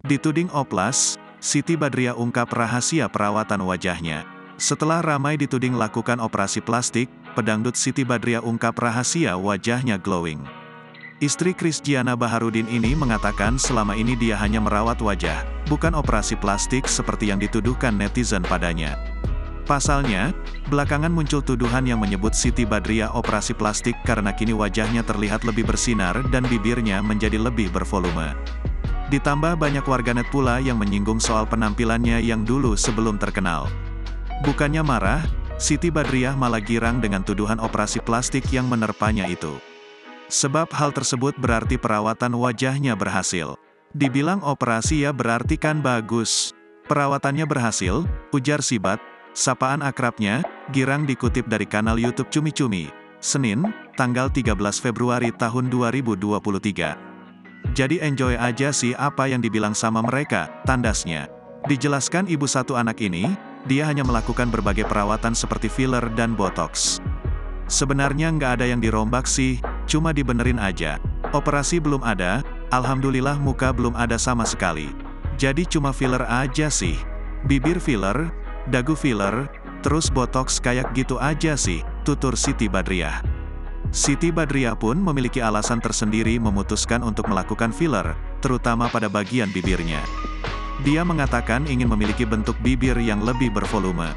Dituding oplas, Siti Badriah ungkap rahasia perawatan wajahnya. Setelah ramai dituding lakukan operasi plastik, pedangdut Siti Badriah ungkap rahasia wajahnya glowing. Istri Krisdiana Baharudin ini mengatakan selama ini dia hanya merawat wajah, bukan operasi plastik seperti yang dituduhkan netizen padanya. Pasalnya, belakangan muncul tuduhan yang menyebut Siti Badriah operasi plastik karena kini wajahnya terlihat lebih bersinar dan bibirnya menjadi lebih bervolume. Ditambah banyak warganet pula yang menyinggung soal penampilannya yang dulu sebelum terkenal. Bukannya marah, Siti Badriah malah girang dengan tuduhan operasi plastik yang menerpanya itu. Sebab hal tersebut berarti perawatan wajahnya berhasil. Dibilang operasi ya berarti kan bagus. Perawatannya berhasil, ujar Sibat, sapaan akrabnya. Girang dikutip dari kanal YouTube Cumi Cumi, Senin, tanggal 13 Februari tahun 2023. Jadi enjoy aja sih apa yang dibilang sama mereka, tandasnya. Dijelaskan ibu satu anak ini, dia hanya melakukan berbagai perawatan seperti filler dan botox. Sebenarnya nggak ada yang dirombak sih, cuma dibenerin aja. Operasi belum ada, alhamdulillah muka belum ada sama sekali. Jadi cuma filler aja sih. Bibir filler, dagu filler, terus botox kayak gitu aja sih, tutur Siti Badriah. Siti Badriah pun memiliki alasan tersendiri memutuskan untuk melakukan filler, terutama pada bagian bibirnya. Dia mengatakan ingin memiliki bentuk bibir yang lebih bervolume.